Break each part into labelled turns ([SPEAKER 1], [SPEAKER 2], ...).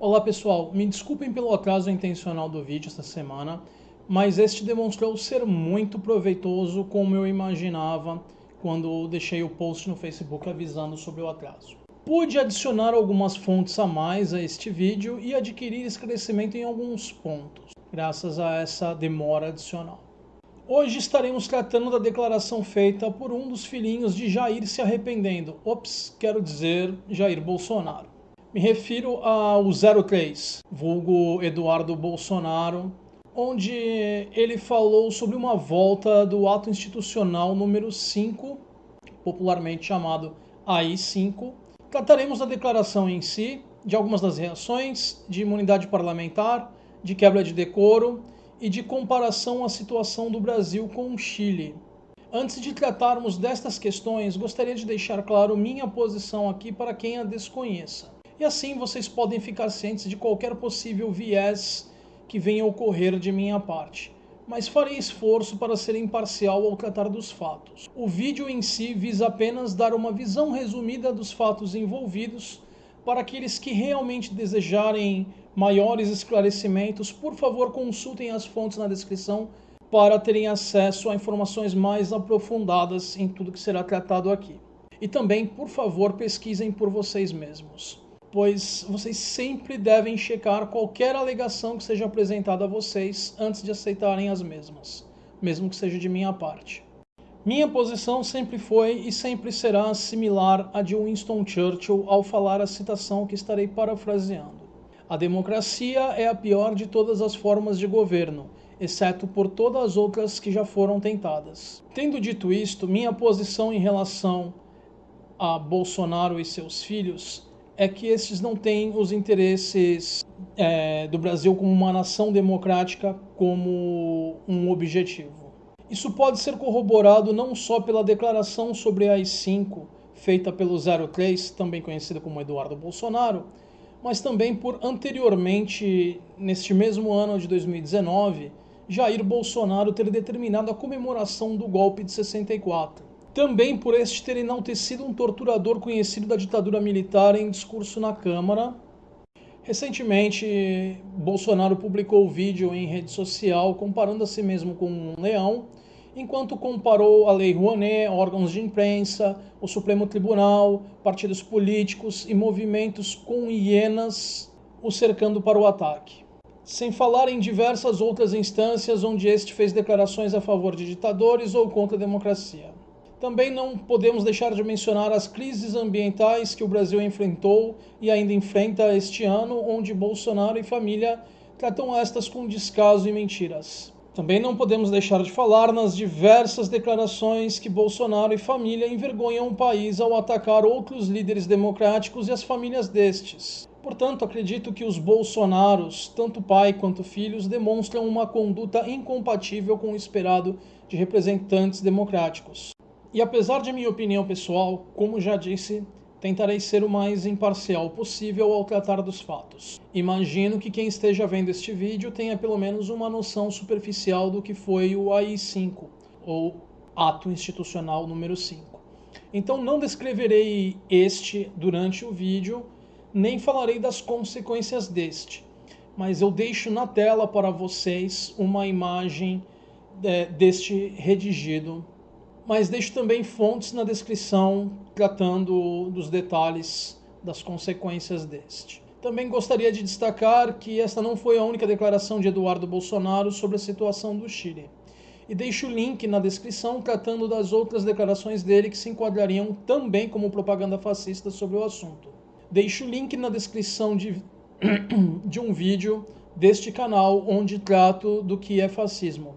[SPEAKER 1] Olá pessoal, me desculpem pelo atraso intencional do vídeo esta semana, mas este demonstrou ser muito proveitoso como eu imaginava quando deixei o post no Facebook avisando sobre o atraso. Pude adicionar algumas fontes a mais a este vídeo e adquirir esclarecimento em alguns pontos, graças a essa demora adicional. Hoje estaremos tratando da declaração feita por um dos filhinhos de Jair se arrependendo. Quero dizer Jair Bolsonaro. Me refiro ao 03, vulgo Eduardo Bolsonaro, onde ele falou sobre uma volta do ato institucional número 5, popularmente chamado AI-5. Trataremos da declaração em si, de algumas das reações, de imunidade parlamentar, de quebra de decoro e de comparação à situação do Brasil com o Chile. Antes de tratarmos destas questões, gostaria de deixar claro minha posição aqui para quem a desconheça. E assim vocês podem ficar cientes de qualquer possível viés que venha a ocorrer de minha parte. Mas farei esforço para ser imparcial ao tratar dos fatos. O vídeo em si visa apenas dar uma visão resumida dos fatos envolvidos. Para aqueles que realmente desejarem maiores esclarecimentos, por favor consultem as fontes na descrição para terem acesso a informações mais aprofundadas em tudo que será tratado aqui. E também, por favor, pesquisem por vocês mesmos, pois vocês sempre devem checar qualquer alegação que seja apresentada a vocês antes de aceitarem as mesmas, mesmo que seja de minha parte. Minha posição sempre foi e sempre será similar à de Winston Churchill ao falar a citação que estarei parafraseando. A democracia é a pior de todas as formas de governo, exceto por todas as outras que já foram tentadas. Tendo dito isto, minha posição em relação a Bolsonaro e seus filhos é que estes não têm os interesses do Brasil como uma nação democrática como um objetivo. Isso pode ser corroborado não só pela declaração sobre a AI-5, feita pelo 03, também conhecido como Eduardo Bolsonaro, mas também por anteriormente, neste mesmo ano de 2019, Jair Bolsonaro ter determinado a comemoração do golpe de 64. Também por este ter enaltecido um torturador conhecido da ditadura militar em discurso na Câmara. Recentemente, Bolsonaro publicou um vídeo em rede social comparando a si mesmo com um leão, enquanto comparou a Lei Rouanet, órgãos de imprensa, o Supremo Tribunal, partidos políticos e movimentos com hienas o cercando para o ataque. Sem falar em diversas outras instâncias onde este fez declarações a favor de ditadores ou contra a democracia. Também não podemos deixar de mencionar as crises ambientais que o Brasil enfrentou e ainda enfrenta este ano, onde Bolsonaro e família tratam estas com descaso e mentiras. Também não podemos deixar de falar nas diversas declarações que Bolsonaro e família envergonham o país ao atacar outros líderes democráticos e as famílias destes. Portanto, acredito que os Bolsonaros, tanto pai quanto filhos, demonstram uma conduta incompatível com o esperado de representantes democráticos. E apesar de minha opinião pessoal, como já disse, tentarei ser o mais imparcial possível ao tratar dos fatos. Imagino que quem esteja vendo este vídeo tenha pelo menos uma noção superficial do que foi o AI-5, ou Ato Institucional número 5. Então não descreverei este durante o vídeo, nem falarei das consequências deste, mas eu deixo na tela para vocês uma imagem deste redigido. Mas deixo também fontes na descrição tratando dos detalhes das consequências deste. Também gostaria de destacar que esta não foi a única declaração de Eduardo Bolsonaro sobre a situação do Chile. E deixo o link na descrição tratando das outras declarações dele que se enquadrariam também como propaganda fascista sobre o assunto. Deixo o link na descrição de um vídeo deste canal onde trato do que é fascismo.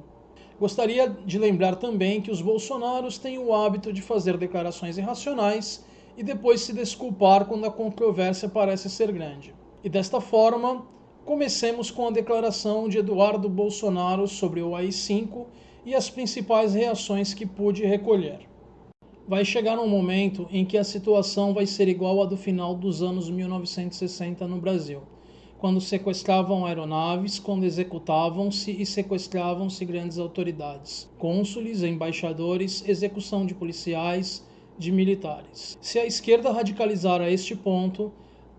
[SPEAKER 1] Gostaria de lembrar também que os bolsonaros têm o hábito de fazer declarações irracionais e depois se desculpar quando a controvérsia parece ser grande. E desta forma, comecemos com a declaração de Eduardo Bolsonaro sobre o AI-5 e as principais reações que pude recolher. Vai chegar um momento em que a situação vai ser igual à do final dos anos 1960 no Brasil, quando sequestravam aeronaves, quando executavam-se e sequestravam-se grandes autoridades, cônsules, embaixadores, execução de policiais, de militares. Se a esquerda radicalizar a este ponto,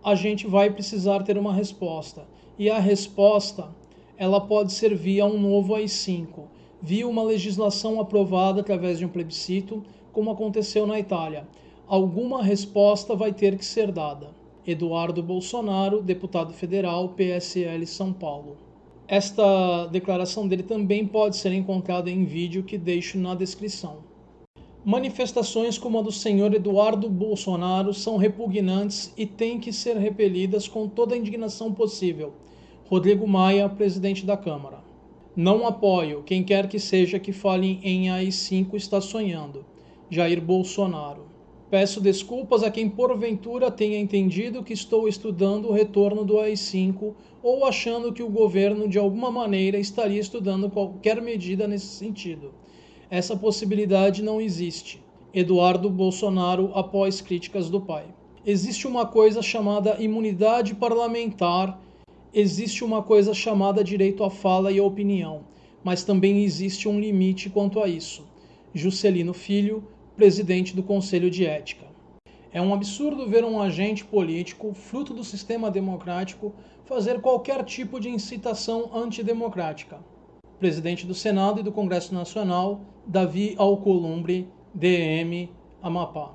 [SPEAKER 1] a gente vai precisar ter uma resposta. E a resposta, ela pode ser via um novo AI-5, via uma legislação aprovada através de um plebiscito, como aconteceu na Itália. Alguma resposta vai ter que ser dada. Eduardo Bolsonaro, deputado federal, PSL São Paulo. Esta declaração dele também pode ser encontrada em vídeo que deixo na descrição. Manifestações como a do senhor Eduardo Bolsonaro são repugnantes e têm que ser repelidas com toda a indignação possível. Rodrigo Maia, presidente da Câmara. Não apoio quem quer que seja que fale em AI-5 está sonhando. Jair Bolsonaro. Peço desculpas a quem porventura tenha entendido que estou estudando o retorno do AI-5 ou achando que o governo de alguma maneira estaria estudando qualquer medida nesse sentido. Essa possibilidade não existe. Eduardo Bolsonaro após críticas do pai. Existe uma coisa chamada imunidade parlamentar, existe uma coisa chamada direito à fala e à opinião, mas também existe um limite quanto a isso. Juscelino Filho, presidente do Conselho de Ética. É um absurdo ver um agente político, fruto do sistema democrático, fazer qualquer tipo de incitação antidemocrática. Presidente do Senado e do Congresso Nacional, Davi Alcolumbre, DM, Amapá.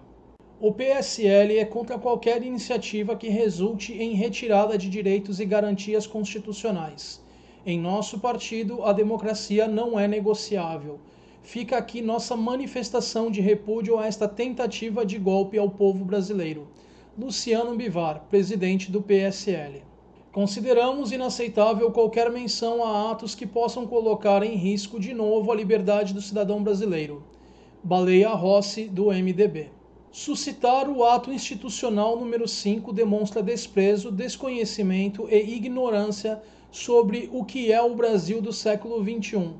[SPEAKER 1] O PSL é contra qualquer iniciativa que resulte em retirada de direitos e garantias constitucionais. Em nosso partido, a democracia não é negociável. Fica aqui nossa manifestação de repúdio a esta tentativa de golpe ao povo brasileiro. Luciano Bivar, presidente do PSL. Consideramos inaceitável qualquer menção a atos que possam colocar em risco de novo a liberdade do cidadão brasileiro. Baleia Rossi, do MDB. Suscitar o ato institucional número 5 demonstra desprezo, desconhecimento e ignorância sobre o que é o Brasil do século XXI.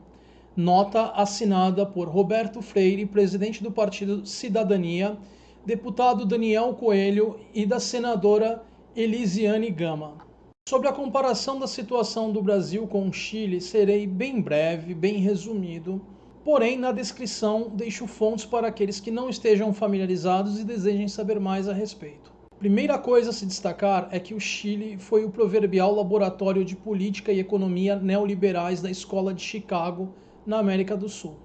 [SPEAKER 1] Nota assinada por Roberto Freire, presidente do Partido Cidadania, deputado Daniel Coelho e da senadora Elisiane Gama. Sobre a comparação da situação do Brasil com o Chile, serei bem breve, bem resumido, porém na descrição deixo fontes para aqueles que não estejam familiarizados e desejem saber mais a respeito. Primeira coisa a se destacar é que o Chile foi o proverbial laboratório de política e economia neoliberais da Escola de Chicago, na América do Sul.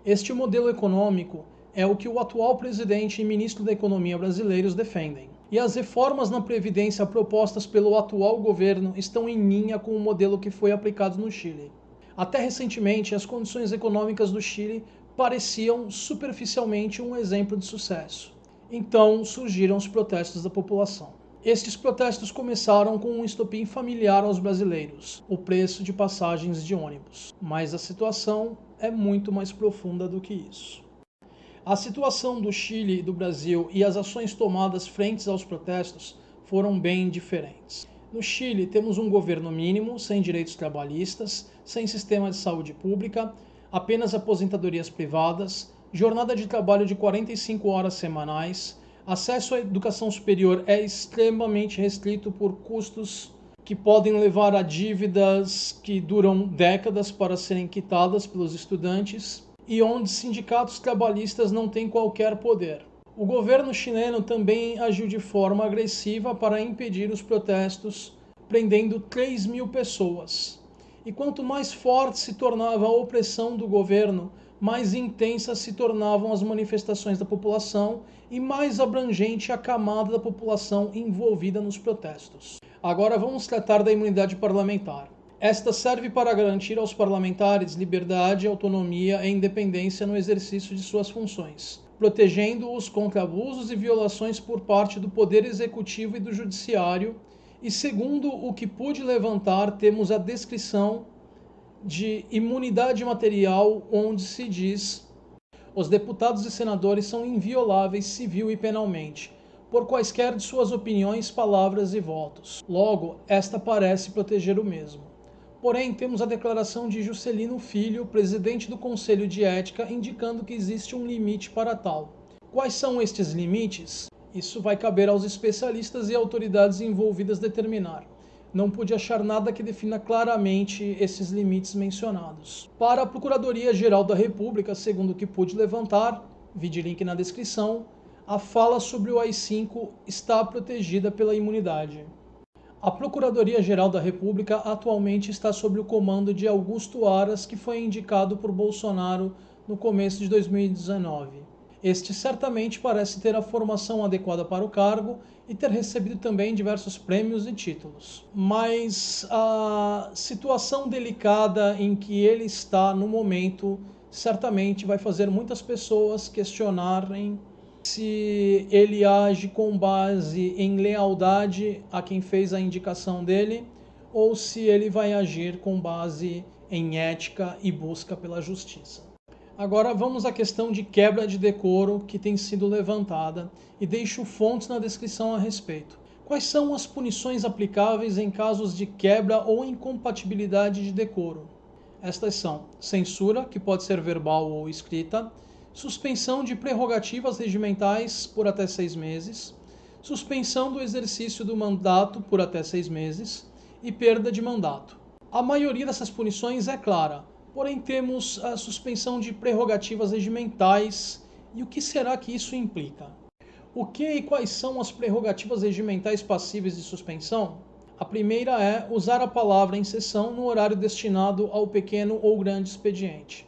[SPEAKER 1] Este modelo econômico é o que o atual presidente e ministro da Economia brasileiros defendem. E as reformas na Previdência propostas pelo atual governo estão em linha com o modelo que foi aplicado no Chile. Até recentemente, as condições econômicas do Chile pareciam superficialmente um exemplo de sucesso. Então surgiram os protestos da população. Estes protestos começaram com um estopim familiar aos brasileiros, o preço de passagens de ônibus. Mas a situação é muito mais profunda do que isso. A situação do Chile e do Brasil e as ações tomadas frente aos protestos foram bem diferentes. No Chile, temos um governo mínimo, sem direitos trabalhistas, sem sistema de saúde pública, apenas aposentadorias privadas, jornada de trabalho de 45 horas semanais, acesso à educação superior é extremamente restrito por custos que podem levar a dívidas que duram décadas para serem quitadas pelos estudantes e onde sindicatos trabalhistas não têm qualquer poder. O governo chileno também agiu de forma agressiva para impedir os protestos, prendendo 3.000 pessoas. E quanto mais forte se tornava a opressão do governo, mais intensas se tornavam as manifestações da população e mais abrangente a camada da população envolvida nos protestos. Agora vamos tratar da imunidade parlamentar. Esta serve para garantir aos parlamentares liberdade, autonomia e independência no exercício de suas funções, protegendo-os contra abusos e violações por parte do Poder Executivo e do Judiciário. E segundo o que pude levantar, temos a descrição de imunidade material, onde se diz: os deputados e senadores são invioláveis civil e penalmente, por quaisquer de suas opiniões, palavras e votos. Logo, esta parece proteger o mesmo. Porém, temos a declaração de Juscelino Filho, presidente do Conselho de Ética, indicando que existe um limite para tal. Quais são estes limites? Isso vai caber aos especialistas e autoridades envolvidas determinar. Não pude achar nada que defina claramente esses limites mencionados. Para a Procuradoria-Geral da República, segundo o que pude levantar, vide link na descrição, a fala sobre o AI-5 está protegida pela imunidade. A Procuradoria-Geral da República atualmente está sob o comando de Augusto Aras, que foi indicado por Bolsonaro no começo de 2019. Este certamente parece ter a formação adequada para o cargo e ter recebido também diversos prêmios e títulos. Mas a situação delicada em que ele está no momento certamente vai fazer muitas pessoas questionarem se ele age com base em lealdade a quem fez a indicação dele ou se ele vai agir com base em ética e busca pela justiça. Agora vamos à questão de quebra de decoro que tem sido levantada e deixo fontes na descrição a respeito. Quais são as punições aplicáveis em casos de quebra ou incompatibilidade de decoro? Estas são censura, que pode ser verbal ou escrita, suspensão de prerrogativas regimentais por até 6 meses, suspensão do exercício do mandato por até 6 meses e perda de mandato. A maioria dessas punições é clara, porém temos a suspensão de prerrogativas regimentais. E o que será que isso implica? O que e quais são as prerrogativas regimentais passíveis de suspensão? A primeira é usar a palavra em sessão no horário destinado ao pequeno ou grande expediente.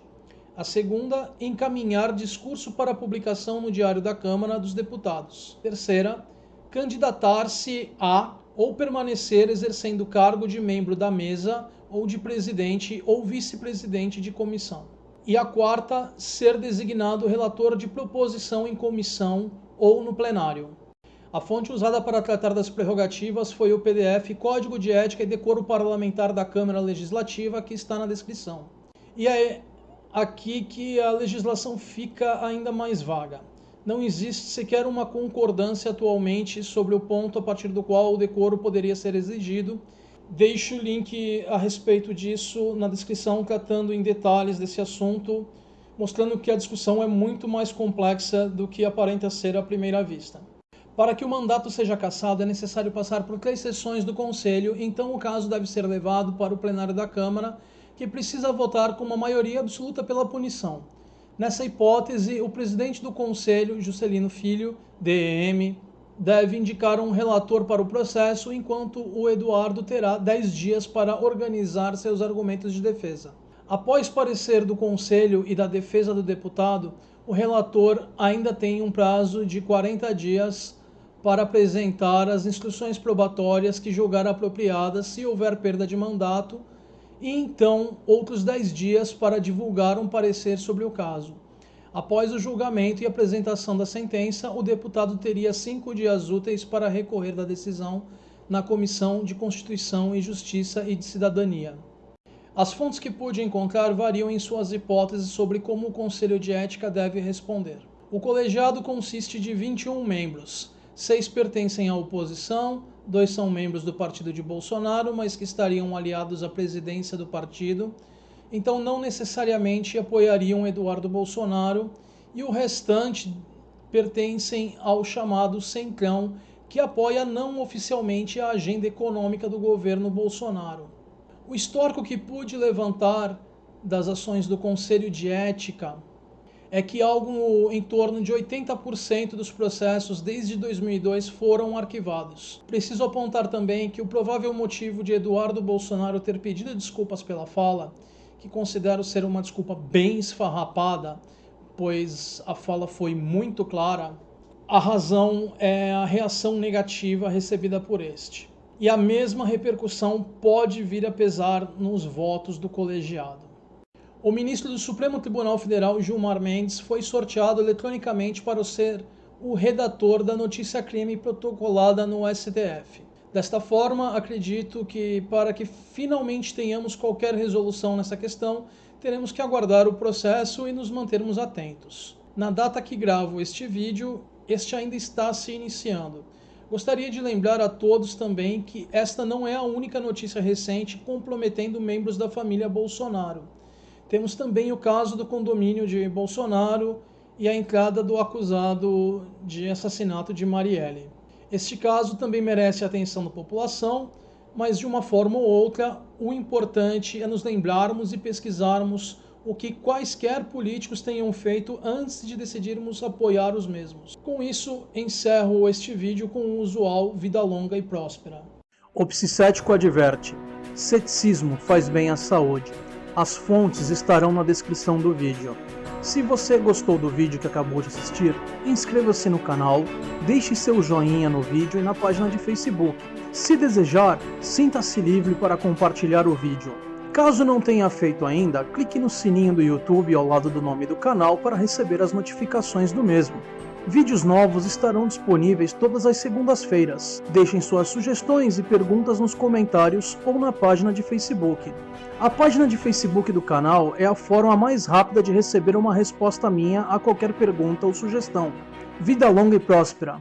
[SPEAKER 1] A segunda, encaminhar discurso para publicação no Diário da Câmara dos Deputados. Terceira, candidatar-se a ou permanecer exercendo o cargo de membro da mesa ou de presidente ou vice-presidente de comissão. E a quarta, ser designado relator de proposição em comissão ou no plenário. A fonte usada para tratar das prerrogativas foi o PDF Código de Ética e Decoro Parlamentar da Câmara Legislativa, que está na descrição. E é aqui que a legislação fica ainda mais vaga. Não existe sequer uma concordância atualmente sobre o ponto a partir do qual o decoro poderia ser exigido. Deixo o link a respeito disso na descrição, tratando em detalhes desse assunto, mostrando que a discussão é muito mais complexa do que aparenta ser à primeira vista. Para que o mandato seja cassado, é necessário passar por 3 sessões do Conselho, então o caso deve ser levado para o plenário da Câmara, que precisa votar com uma maioria absoluta pela punição. Nessa hipótese, o presidente do Conselho, Juscelino Filho, DEM, deve indicar um relator para o processo, enquanto o Eduardo terá 10 dias para organizar seus argumentos de defesa. Após parecer do Conselho e da defesa do deputado, o relator ainda tem um prazo de 40 dias para apresentar as instruções probatórias que julgar apropriadas se houver perda de mandato, e então outros 10 dias para divulgar um parecer sobre o caso. Após o julgamento e apresentação da sentença, o deputado teria 5 dias úteis para recorrer da decisão na Comissão de Constituição e Justiça e de Cidadania. As fontes que pude encontrar variam em suas hipóteses sobre como o Conselho de Ética deve responder. O colegiado consiste de 21 membros. 6 pertencem à oposição, 2 são membros do partido de Bolsonaro, mas que estariam aliados à presidência do partido, então não necessariamente apoiariam Eduardo Bolsonaro, e o restante pertencem ao chamado Centrão, que apoia não oficialmente a agenda econômica do governo Bolsonaro. O histórico que pude levantar das ações do Conselho de Ética é que algo em torno de 80% dos processos desde 2002 foram arquivados. Preciso apontar também que o provável motivo de Eduardo Bolsonaro ter pedido desculpas pela fala, que considero ser uma desculpa bem esfarrapada, pois a fala foi muito clara, a razão é a reação negativa recebida por este. E a mesma repercussão pode vir a pesar nos votos do colegiado. O ministro do Supremo Tribunal Federal, Gilmar Mendes, foi sorteado eletronicamente para ser o redator da notícia-crime protocolada no STF. Desta forma, acredito que para que finalmente tenhamos qualquer resolução nessa questão, teremos que aguardar o processo e nos mantermos atentos. Na data que gravo este vídeo, este ainda está se iniciando. Gostaria de lembrar a todos também que esta não é a única notícia recente comprometendo membros da família Bolsonaro. Temos também o caso do condomínio de Bolsonaro e a entrada do acusado de assassinato de Marielle. Este caso também merece a atenção da população, mas de uma forma ou outra, o importante é nos lembrarmos e pesquisarmos o que quaisquer políticos tenham feito antes de decidirmos apoiar os mesmos. Com isso, encerro este vídeo com o usual vida longa e próspera. O psicético adverte: ceticismo faz bem à saúde. As fontes estarão na descrição do vídeo. Se você gostou do vídeo que acabou de assistir, inscreva-se no canal, deixe seu joinha no vídeo e na página de Facebook. Se desejar, sinta-se livre para compartilhar o vídeo. Caso não tenha feito ainda, clique no sininho do YouTube ao lado do nome do canal para receber as notificações do mesmo. Vídeos novos estarão disponíveis todas as segundas-feiras. Deixem suas sugestões e perguntas nos comentários ou na página de Facebook. A página de Facebook do canal é a forma mais rápida de receber uma resposta minha a qualquer pergunta ou sugestão. Vida longa e próspera!